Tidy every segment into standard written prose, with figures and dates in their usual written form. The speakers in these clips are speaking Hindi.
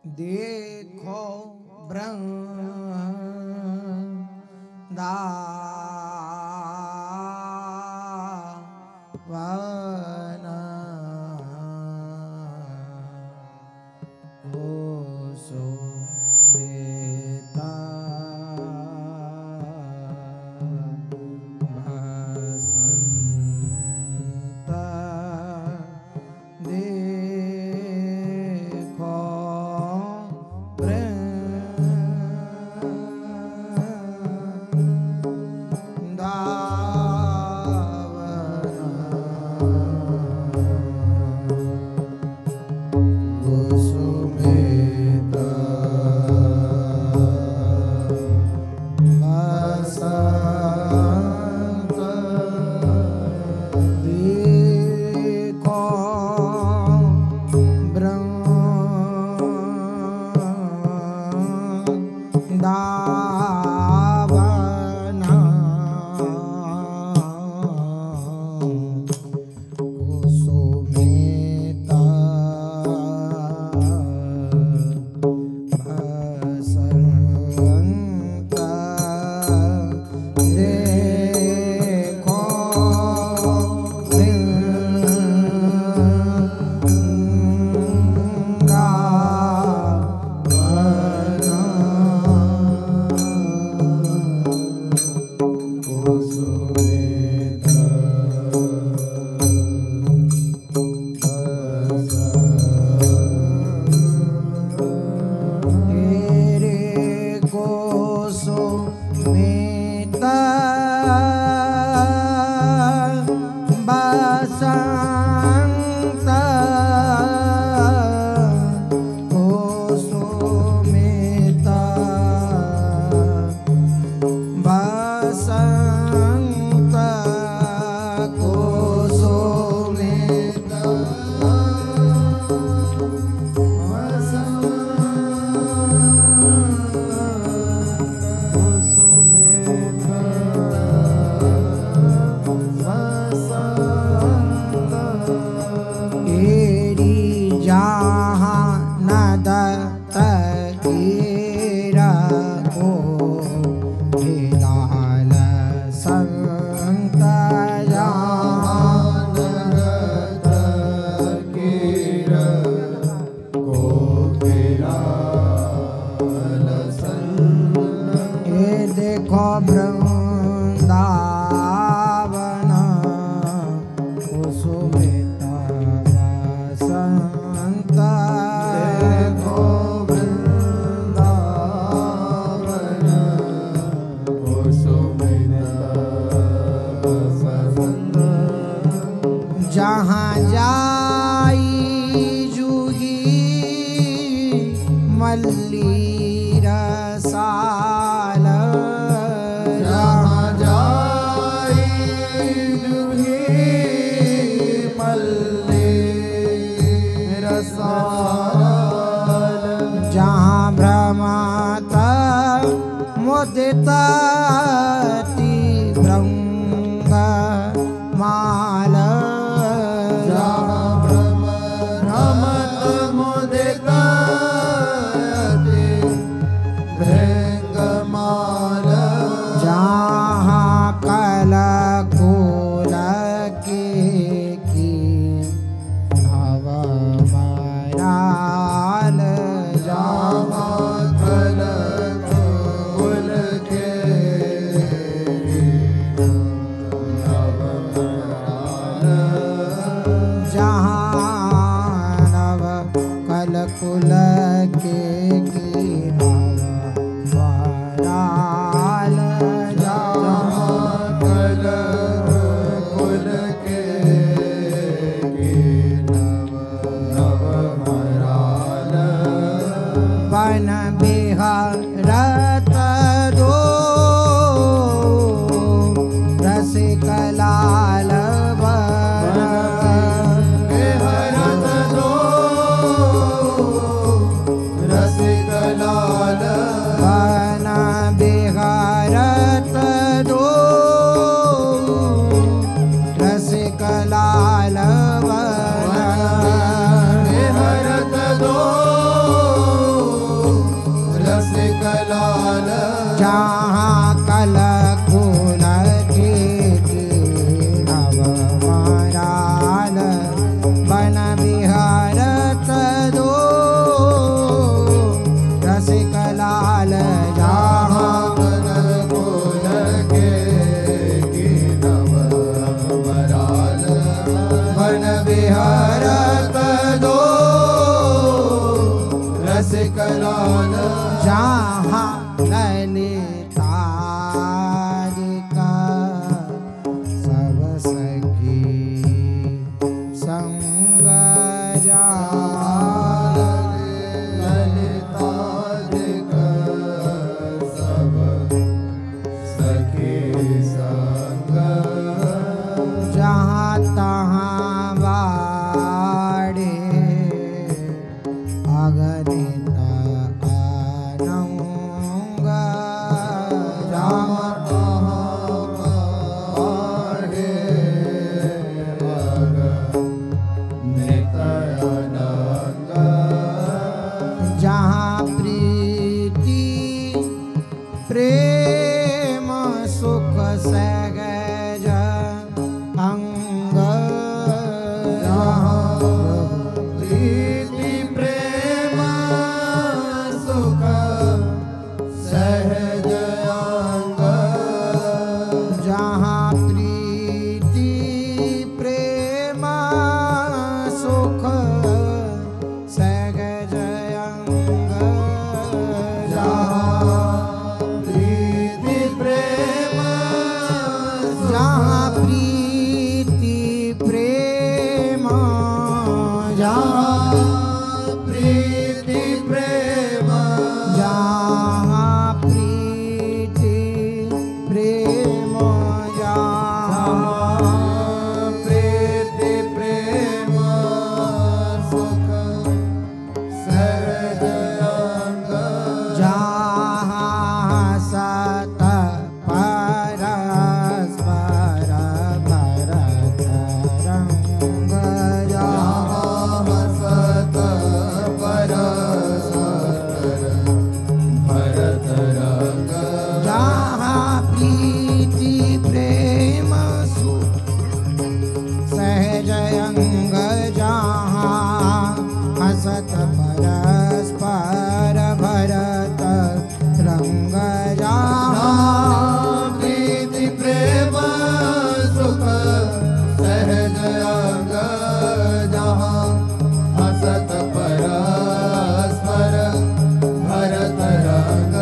देखो वृंदावन कुसुमिता बसंत देखो जहाँ जाई जूही मल्ली रसाल जहाँ जाई जूही मल्ली रसाल जहाँ भ्रमत मुदिता भृंग माल कुल के वराल जहाँ कल कुल के नवमराल बन बिहारत दो रसिक लाल लाल जहाँ कल कुल खेती नव मराल बन बिहारत दो रसिक लाल जहाँ कल कुल खेती नव मराल बन बिहारत दो रसिक लाल जहाँ ललितारिका सब सखी संग जाल ललितारिका सब सखी संग जहाँ तहाँ बाड़े अगणित अनंग जहाँ जहाँ प्रीति प्रेम सुख सहज अंग जहाँ प्रीति प्रेम सुख सहज अंग जहाँ प्रीति प्रेम सुख सहज अंग जहाँ प्रीति प्रेम जहाँ प्रीति प्रेम जहाँ प्रीति प्रेम जहाँ प्रीति प्रेम जहाँ प्रीति प्रेम सुख सहज अंग जहाँ सत परस्पर भरत रंग जहाँ सत परस्पर भरत रंग जहाँ प्रीति प्रेम सुख सहज अंग जहाँ हसत परस्पर भरत रंग जहाँ प्रीति प्रेम सुख सहज अंग जहाँ हसत परस्पर भरत रंग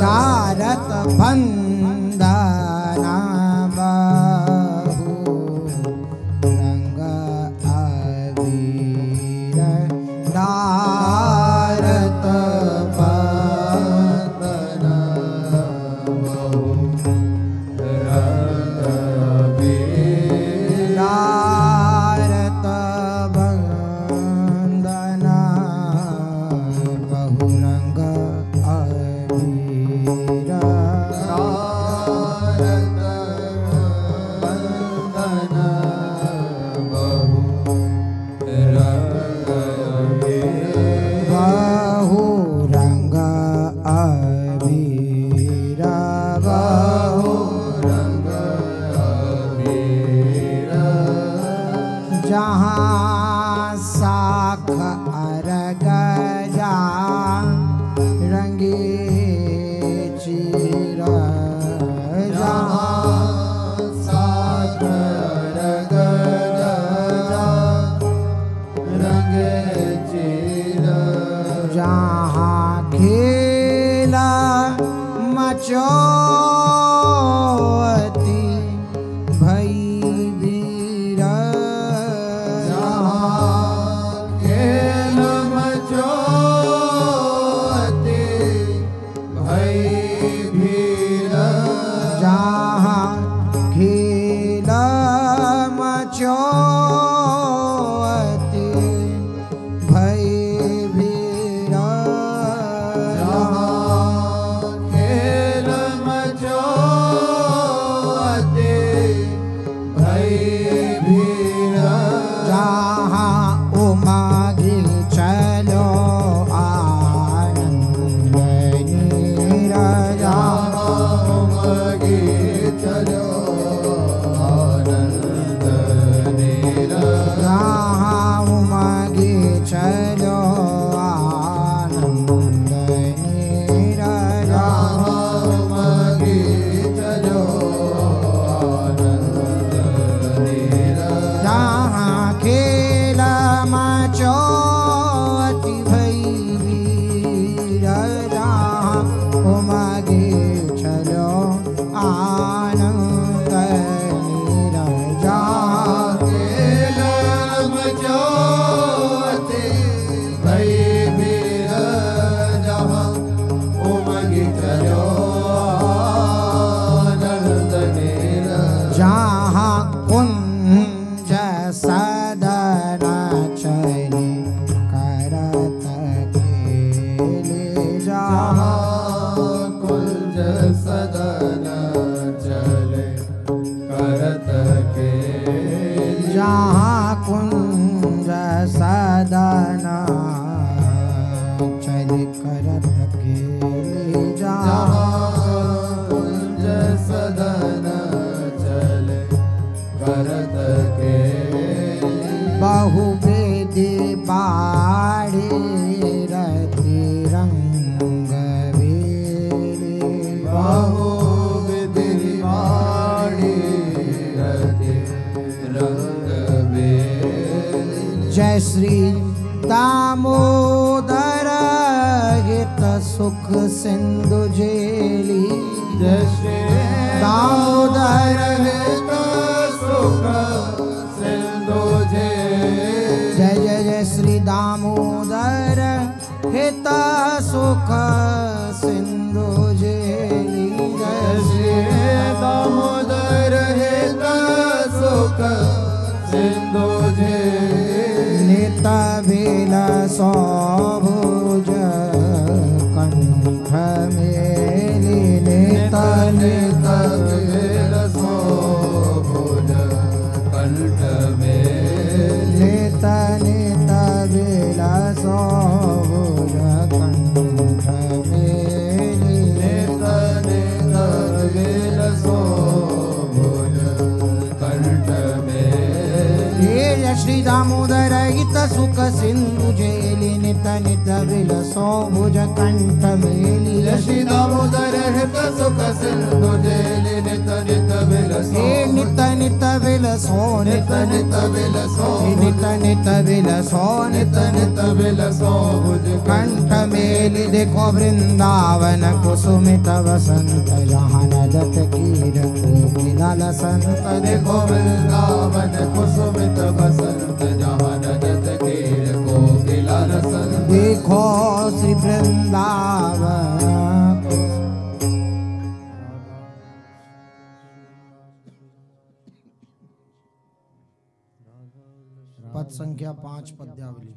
धारत बंदना बहु रंग अबीर धारत बंदन बहु रंग बीर धारत बंदना बहु रंग अबीर भारत बंदन बहु रंग बीर बहु रंग अबीर बहु रंग बीर जहाँ साख अरग जा रंगे चीर जहाँ साथ रग रंग चीर जहाँ खेला मचौती भई वीर जहाँ खेल मचोती भई भीर जहाँ खेल मचौती भई वीर जहाँ खेल मचो चल करत खेली जहाँ कुंज सदन चले करत खेली बहु बेदी बाड़ी रति रंग बेली बहु विधि वाणी रति रंग बेली जय श्री दामोदर हित सुख सिंधु जेली जय श्री दामोदर हित सुख सिंधु जेली जय जय जय श्री दामोदर हित सुख सिंधु जेली जय श्री दामोदर हित सुख सिंधु जेली नित बेल सौभुज कंठ मेली नित नित बेल सोभुज कंठ मेली नित नित बेल सौभुज कंठ मेली नित नित बेल सोभुज कंठ मेली जय श्री दामोदर हित सुख सिंधु जेली नित नित बिल सौभुज कंठ मेली जय श्री दामोदर हित सुख सिंधु जेली नित नित बेल हे नित नित बिल सो नित नित बेल सो नित नित बिल सो नित नित बेल सोभुज कंठ मेली देखो वृंदावन कुसुमित वसंत जहाँ नदत कीर कोकिला संत देखो वृंदावन कुसुमित बसंत जहाँ नदत कीर कोकिला रसंत देखो श्री वृंदावन पद संख्या 5 पद्यावली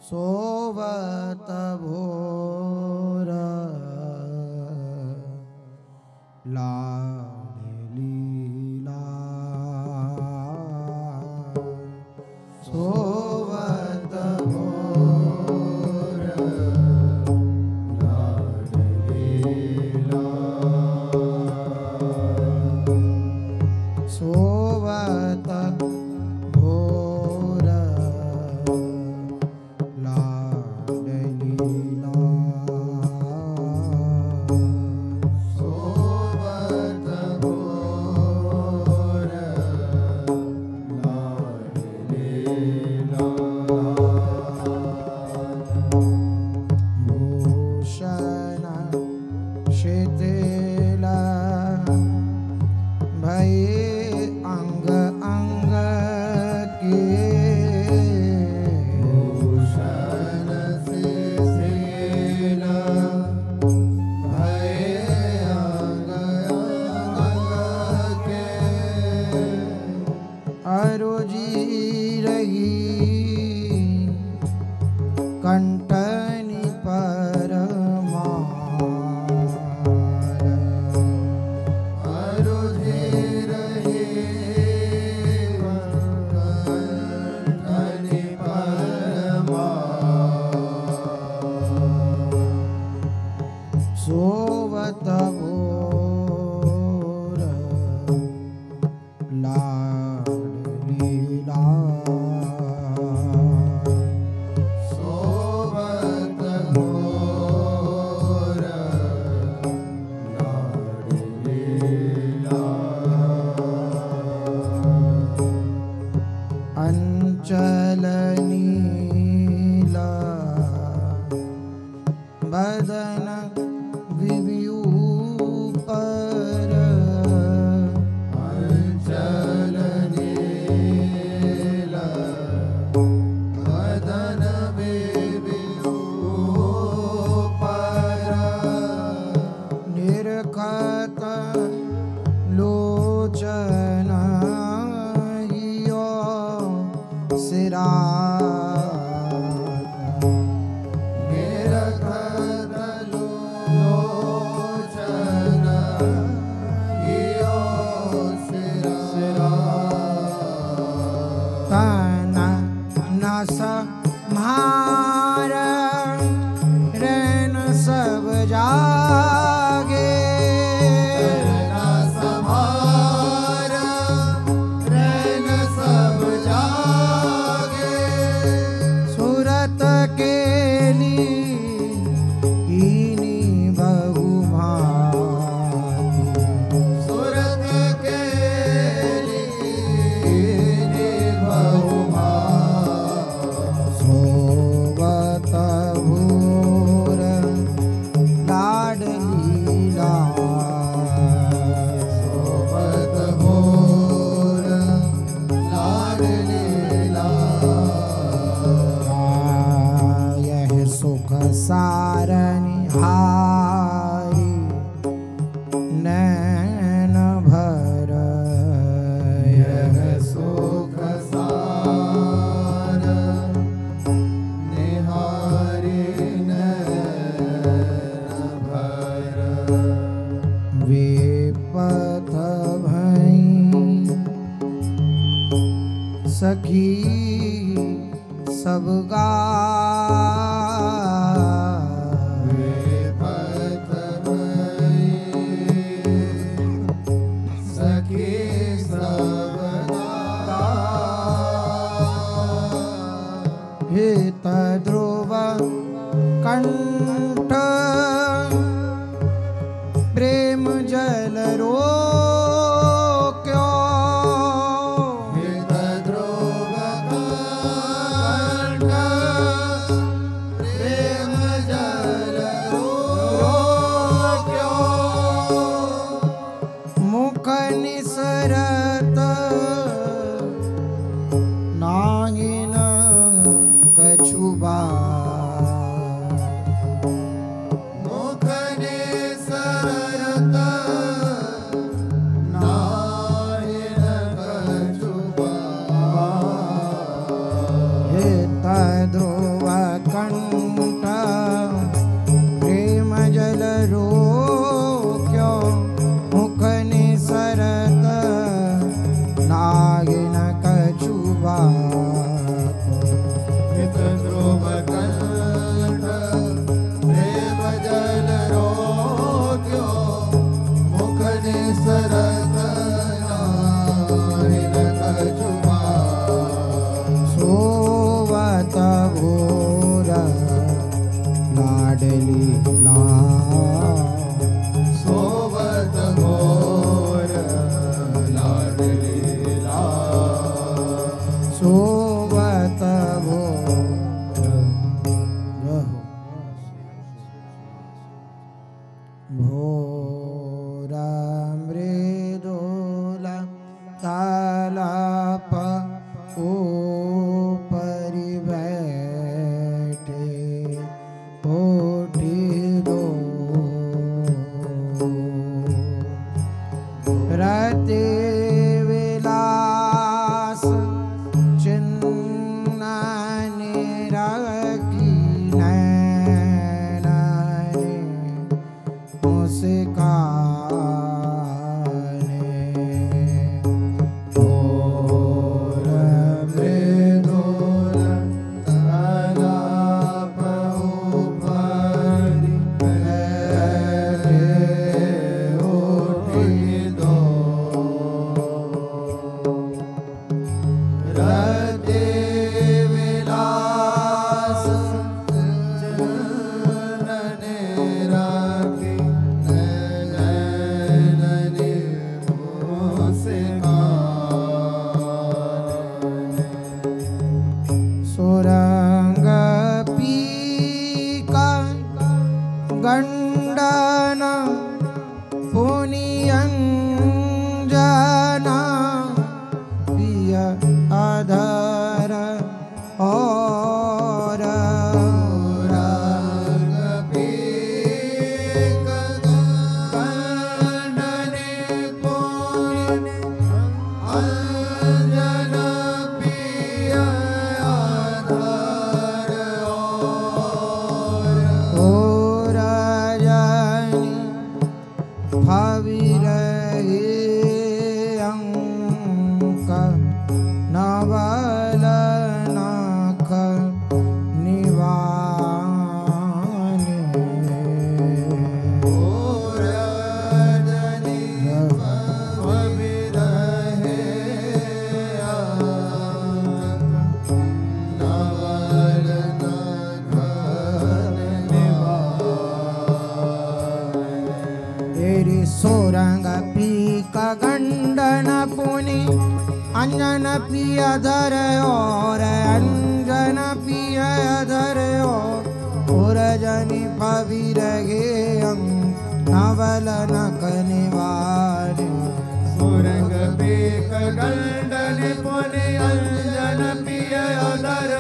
सोवत भोर लीला सोवत भोर सोवत भोर लाडलीला सोवत भोर लाडलीला भूषण शिथिल भय अंग अंग के भूषण शिथिल भय अंग अंग के अरुजी रही कंटनी पर अरुधि रही कंठनि परमा सोवत भोर लाडलीला सोवत भोर लाडलीला अंचल नीला बदन विव्यूपर अंचल नीला वदन विभूपर निरखत लोचन हियो सिरा निरखत लोचन सखी सब गावे सखी सब गावे हित ध्रुव कंठ प्रेम जल रोक्यो हित ध्रुव कंठ प्रेम जल रोक्यो मुख निसरत नागिन कछुबा मुख निसरत नाहिन कछुबा हित ध्रुव कंठ प्रेम जल रोक्यो मुख निसरत नागिन कछुबा हित ध्रुव कंठ प्रेम जल रोक्यो मुख निसरत नाहिन कछुबा सोवत घोर लाडली सोवत घोर लाडलीला सोवत भोर मृदुला तालाप ऊपरी बैठे ओठी दो रते विलास चिन्नाने रखी नैनाने मुस्काने घोर मृदुल तालाप ऊपरी बैठे ओठी दो रते विलास चिन्नने राखी नैनने मुस्काने सुरंग पीका गंडन पुनियंजना पिय अधर और रंग पीक गंडने पुनि अंजन पिय आधार और राजनी भाविरहे अंक नवल नाख निवाने रजनी भविरहे नवल नखन निवाने तेरी सोरंग पीक गंडन पुनि अंजन पिय धर और अंजन पिय धर और जनि पविरगे नवल नख निवारे सुरंग पीक गंडन पुनि अंजन पिय अधर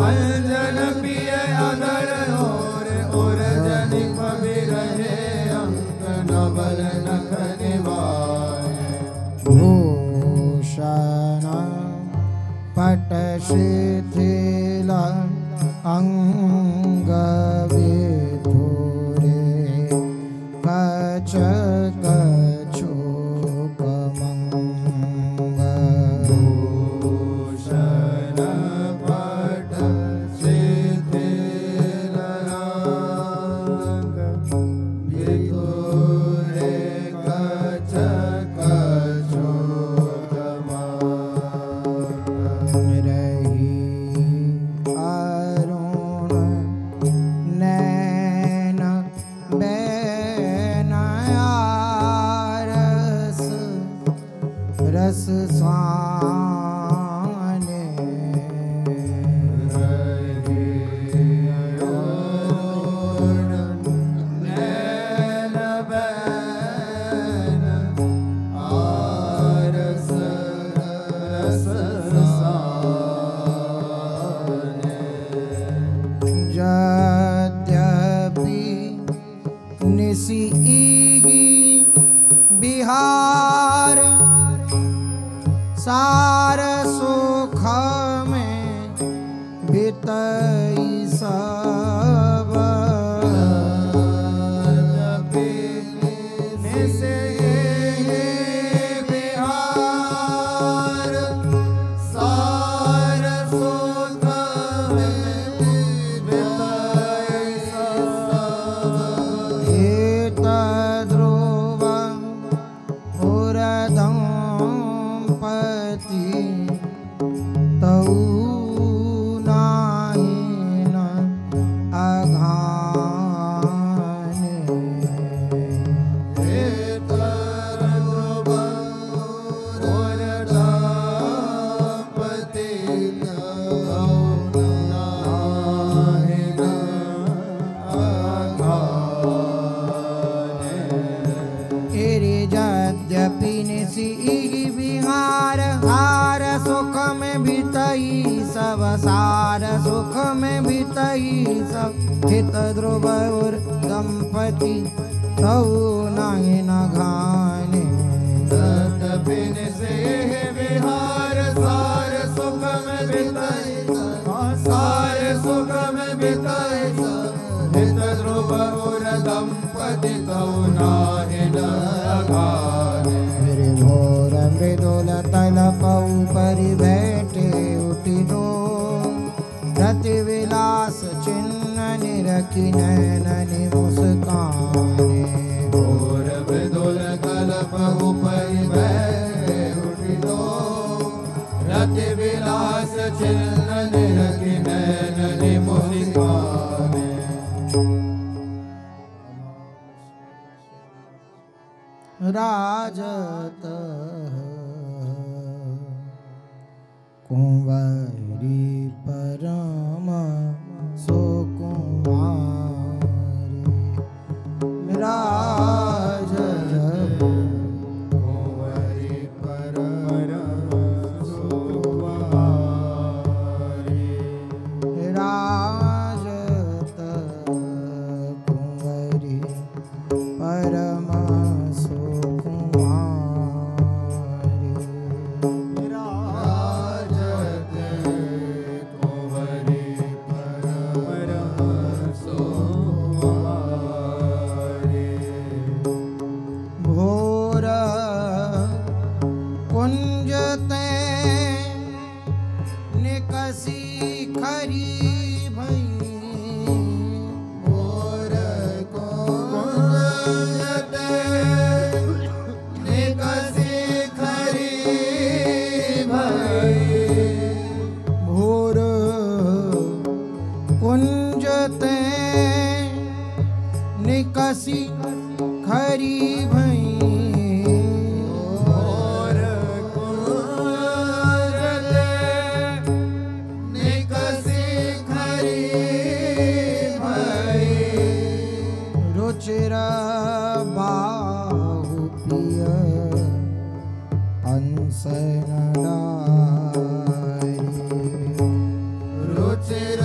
अंजन पिय अधर और जनि पविरहे अंक नवल नख निवारे भूषण पट शिथिल अंग विधुरे कच कछुक मंग रस स्वाने बिहार सार सुख में बितई सब बिहार सार सुख में बितई सब हेत ध्रुव दंपति तऊ नाही न अघाने हेत ध्रुव दंपति तऊ नाही न अघाने यद्यपि निसी बिहार हार सुख में बितई सब सार सुख में बितई सब हित ध्रुव और दंपति तऊ नाही न घाने यद्यपि निसी बिहार सार सुख में बितई सार सुख में बितई हित ध्रुव और दंपति तऊ नाही न घाने भोर मृदुल तलपऊ परि बैठे उठी दो रति विलास चिन्ह निरखी नैननि मुस्काने भोर मृदुल तलपऊ परि बैठे उठी दो रति विलास चिन्ह निरखी नैननि मुस्काने राजत कुंवारी परम सुकुमारी राजत कुंवारी परम सुकुमारी राजत कुंवारी परम निकसी खरी भई भोर कुंजते निकसी खरी भई रुचिर बाहु पिय अंसनाई रुचिर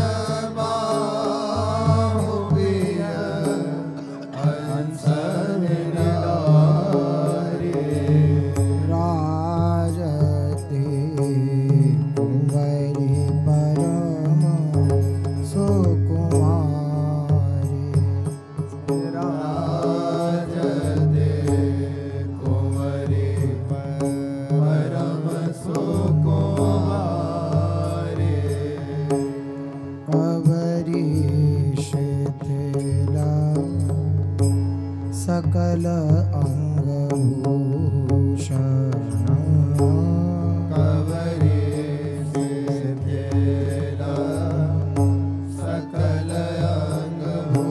सकल अंगभूषण कवरी सकल अंगभूषण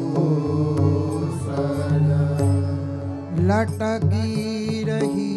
लटकी रही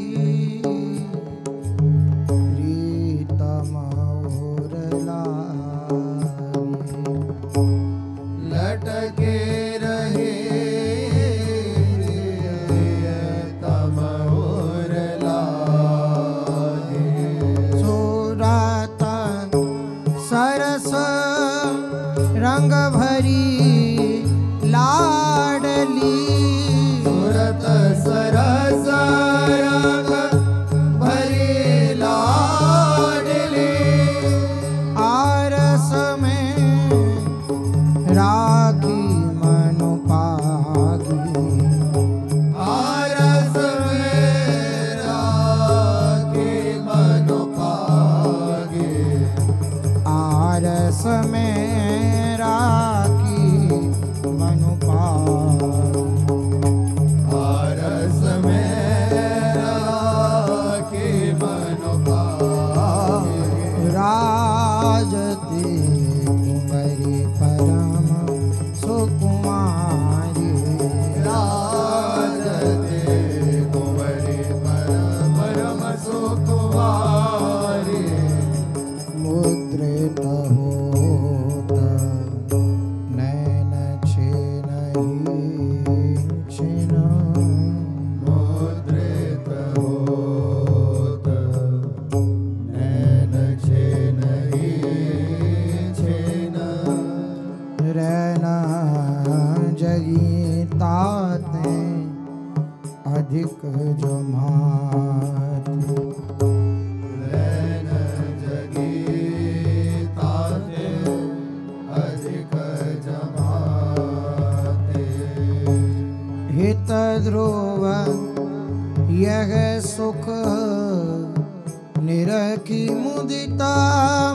निरखी मुदिता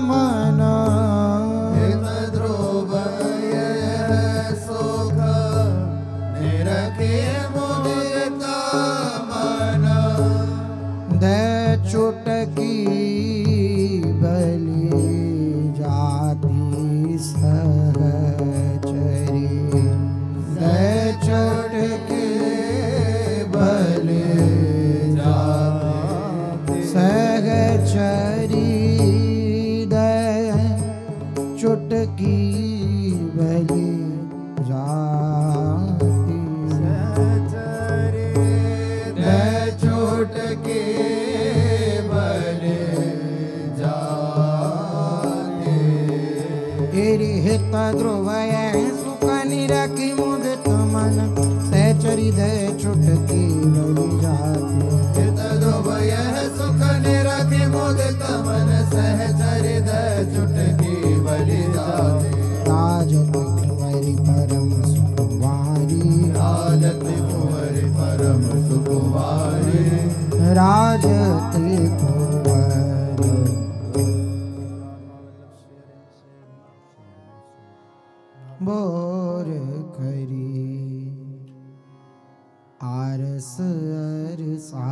मना हित ध्रुव यह सुख निरखे मुदिता मना दे चुटकी बलि जाति सहचरी दे चुटकी बलि सहचरी दय चुटकी बलि जाति सहचरी दय चुटकी बलि जाति एरि हित ध्रुवय सुख निरखी मुदित मन सहचरी दय चुटकी बलि जाति हित ध्रुव यह सुख निरखी मुदित मन सहचरि दय चुटकी बलि जाति राजत कुंवरी परम सुकुमारी राजत कुंवरी परम सुकुमारी राजत कुंवरी बोर करी आरस अरसानी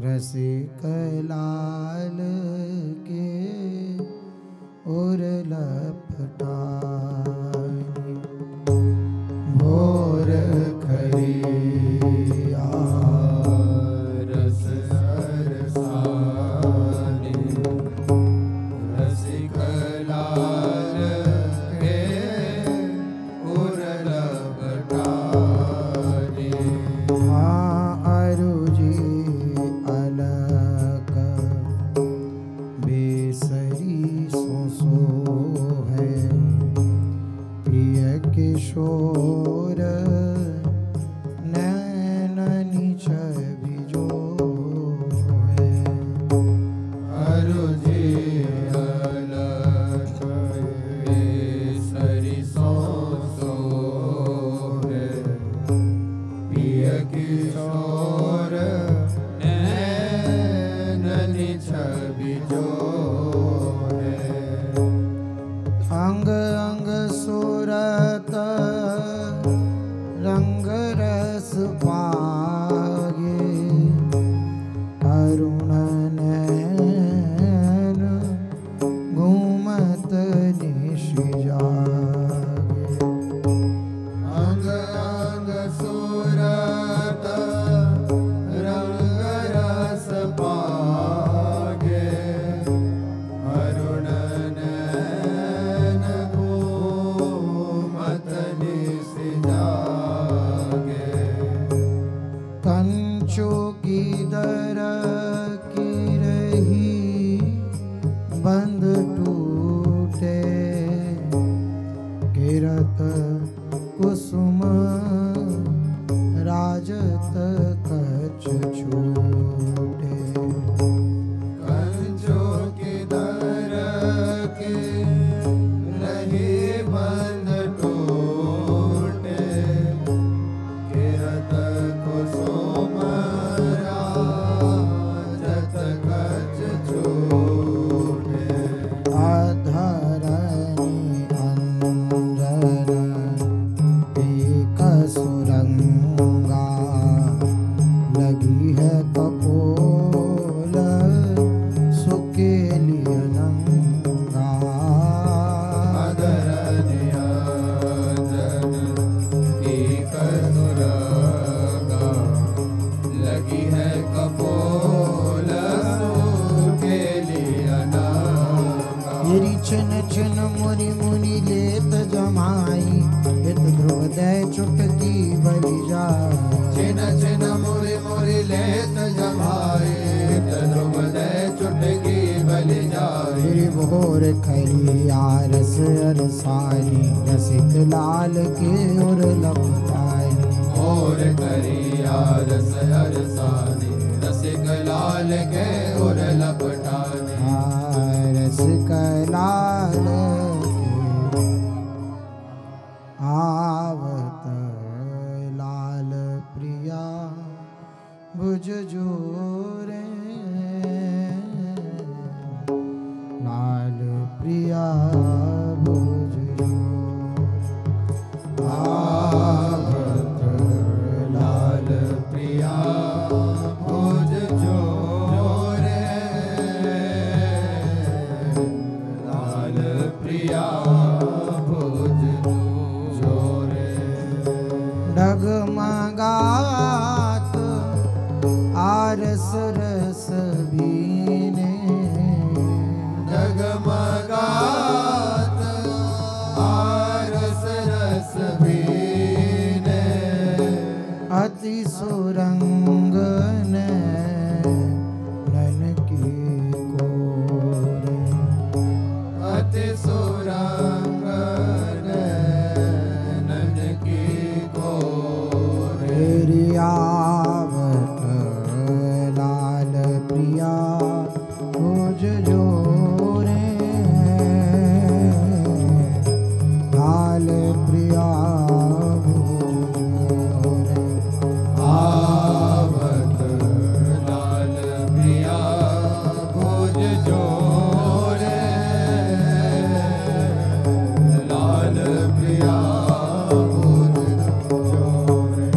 रसिक लाल के और लपटानी भोर खरी रस अरसानी रसिक लाल के उर लपटानी अरुजी अलक बेसरी सोसो है प्रिय किशोर नैननी छवि जो है अरुजी अलक बेसरी सोसो है प्रिय किशोर नैननी छवि जो है अंग अंग सुरत रंग रस पागे अरुण नैन घूमत निश जागे अंग अंग सुरत रंग रस पागे अरुण नैन घूमत निश जागे कंचो की दर की रही बंद टूटे किरत कुसुम राजत कछ छूटे कंचो की दर के रही बंद टूटे किरत कुसुम राजत कछ छूटे अधरणी अंजन एक सुरंगा लगी है कपोल सुकेली नंगा अधरनिया जन एक सुरंगा लगी है कपोल के लिए नांगा मेरी छिन छिन मुनि मुनि लेत जमाई हित ध्रुव दय चुटकी बलि जाए छिन छिन मुरि मुरि लेत जमाए ध्रुव दय चुटकी बलि जाए मेरी भोर खरी आरस अरसानी रसिक लाल के और लपटानी और करिया रस अरसानी रसिक लाल के और लपटानी रसिक लाल के आवत लाल प्रिया भुज जोरे लाल प्रिया भुज आवत लाल प्रिया भुज जोरे लाल प्रिया भुज जोरे डगमगात आरस रस बीने डगमगात आरस रस बीने अति सुरंगन नन की कोरे अति सुरंगन नन की कोरे तेरी आवत लाल प्रिया भुज जोरे लाल प्रिया भुज जोरे आवत लाल प्रिया भुज जोरे लाल प्रिया भुज जोरे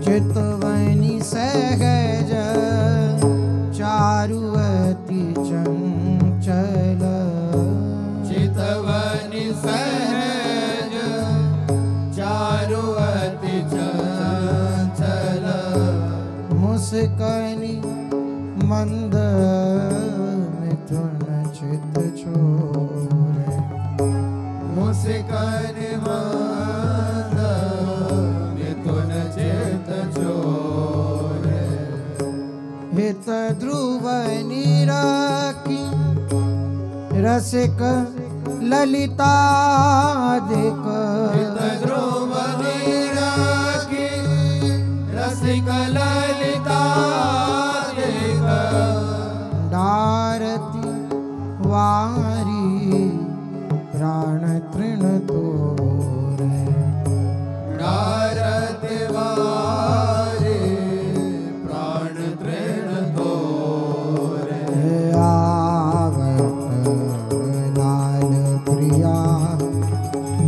चितवनी सहज चारुवती चंचल चितवनि सहज चारुवति चंचल मुस्कनी मंद मिथुन चित छोरे मुस्कान मंद मिथुन चित चोरे हित ध्रुव निराकी रसिक ललिता दिक हित ध्रुव निराकी रसिक ललिता दिक डारती वारी प्राण तृण तोरे डारत वारे प्राण तृण तोरे आवत लाल प्रिया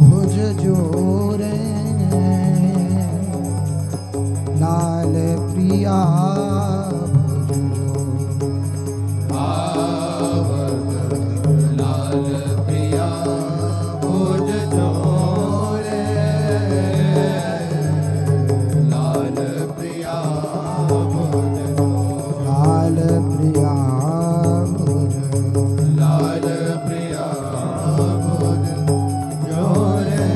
भुज जोरे लाल प्रिया भुज जोरे आवत लाल प्रिया भुज जोरे लाल प्रिया भुज लाल प्रिया भुज लाल प्रिया भुज जोरे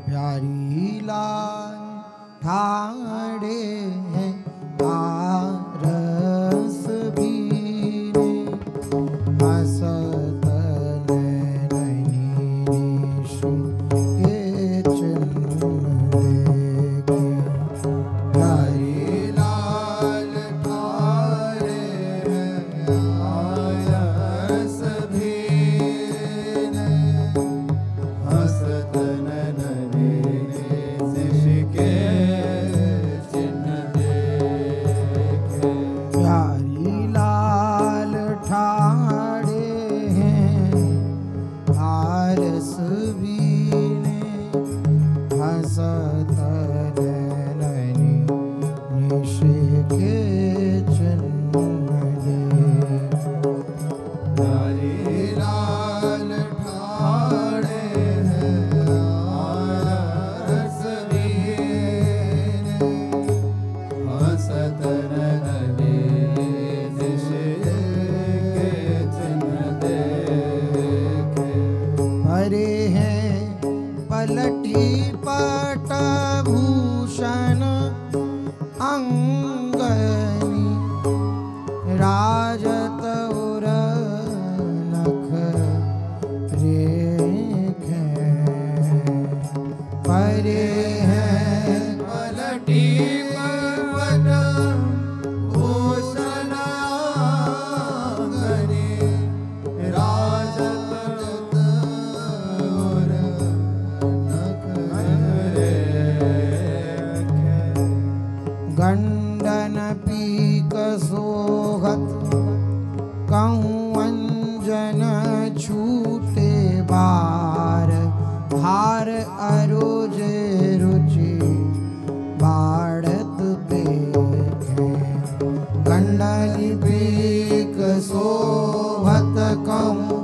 प्यारी लाल ठाड़े आरस बीने हसत नैनी के चिन्ह देखे हरि लाल ठारे आयस भीन हसत ननने शिष के चिन्ह गंडन पीक सोहत कहूँ अंजन छूटे बार भार अरुज रुचि बाढ़त पेखे गंडन पीक सोहत कहूँ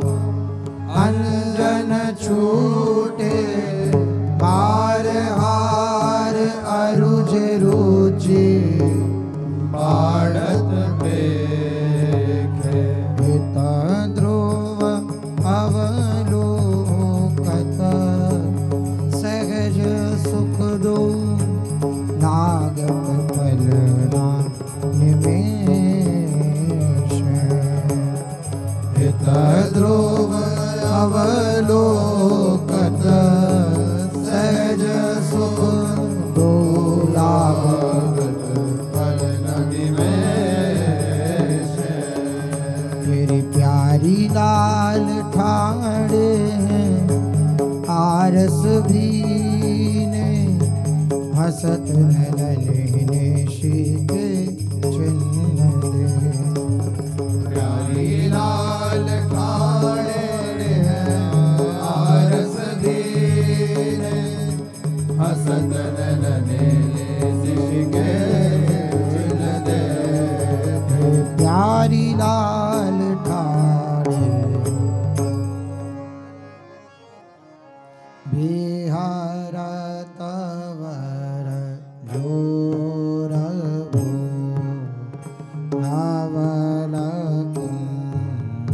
अंजन छूटे बार हार अरुज रुचि बाढ़त पेखे हित ध्रुव अवलोकत सहज सुख दो लागत फलना निमेष हित ध्रुव अवलोकत सहज सुख दो लागत फलन निमेष तेरी प्यारी लाल ठाणे आरस भी ने हसत नलन शीत चिन्ह दे प्यारी लाल ठाणे आरस दीन हसत नलने सिके चिन्ह दे प्यारी लाल ठाणे बिहार तवर जोर नवल कुंज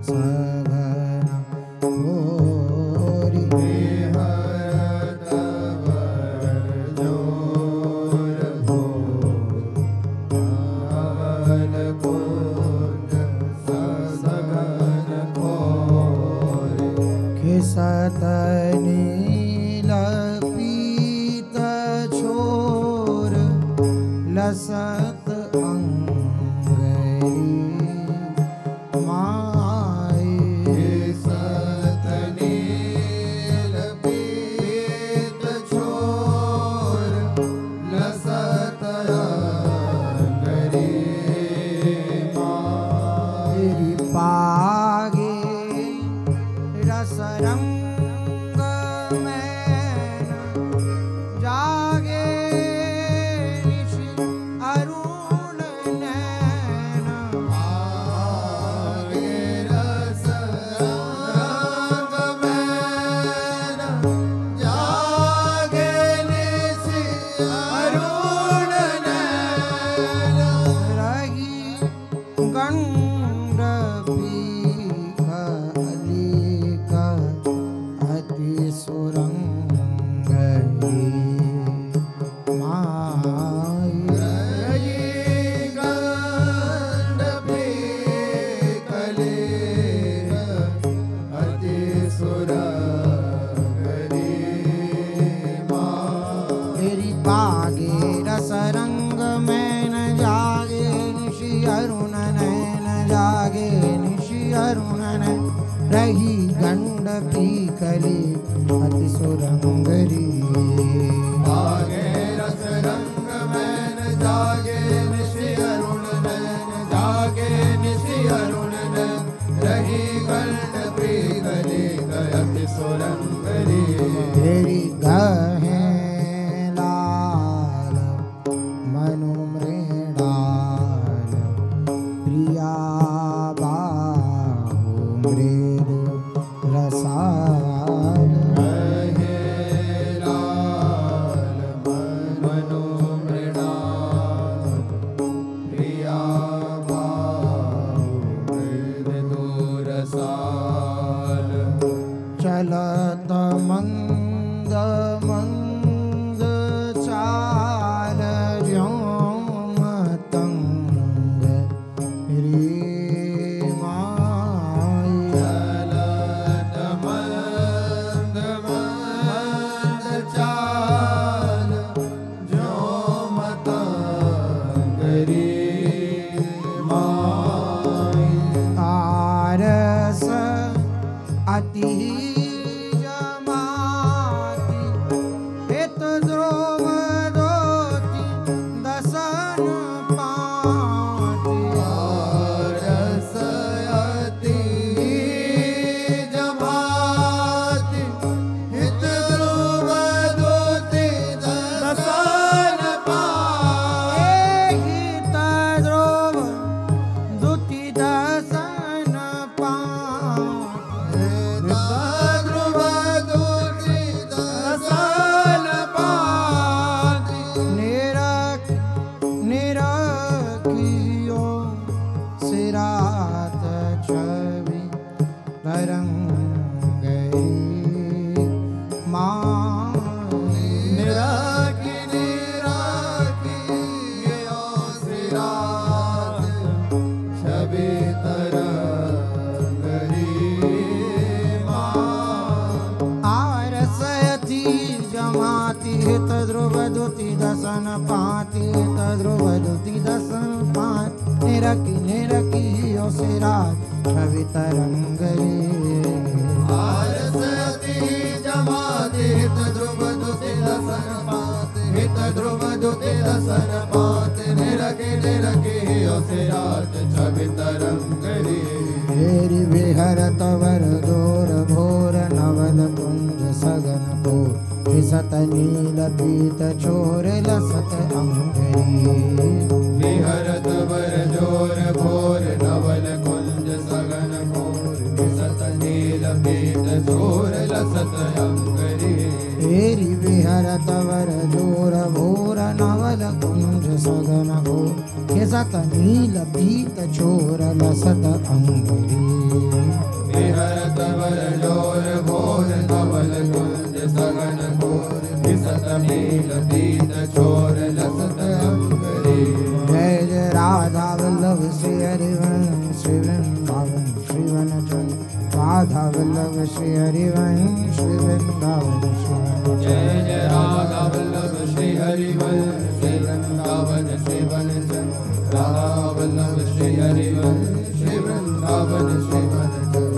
सघन होरी खिसत नील पीत छोर लसत अंगरी माई सतनील पीत छोर लसत अंगरी तेरी पागे रस रंग में जागे निश अरुण नैन आगे रस रंग में जागे निशि अरुण नैन रही गंड पीख अलीक अति सुरंग माई गंड पीकले अति सुरगरी तेरी बागे रस रंग में न जागे निशि अरुण नैन जागे निशि अरुण नैन रही गंड की कली अति सुरंगरी आगे रस रंग में न जागे निशि अरुण नैन जागे निशि अरुण नैन रही गंड पीकले अति सुरंगरी तेरी गहे लाल मनु मृणाल प्रिया बाहु मृदु रसाल लाल मनो मृणाल प्रिया मृदु रसाल चलत मंद मंद चाल ज्यों भांति तद्रुव दुति दसन पात निरकी ओ सिराज छवि तरंग आरसती जमाते हित ध्रुव दुति दसन पात हित ध्रुव दुति दसन पात निरकी ओ सिराज छवि तरंग हेरि विहरत वर जोर भोर नवल कुंज सगन को विसत नील पीत छोर लसत अंगरी विहरत वर जोर भोर नवल कुंज सगन भोर विसत नील पीत छोर लसत अंगरी हेरि विहरत वर जोर भोर नवल कुंज सगन को विसत नील पीत छोर लसत अंगरी विहरत वर जोर भोर नवल कुंज सगन भोर विसत नील पीत छोर लसत अंगरी जय जय राधा वल्लभ श्री हरिवंश श्री वृंदावन श्री वनचंद राधा वल्लभ श्री हरिवंश श्री वृंदावन श्री जय जय राधा वल्लभ श्री हरिवंश श्री वृंदावन श्री वनचंद राधा वल्लभ श्री हरिवंश श्री वृंदावन श्री वनचंद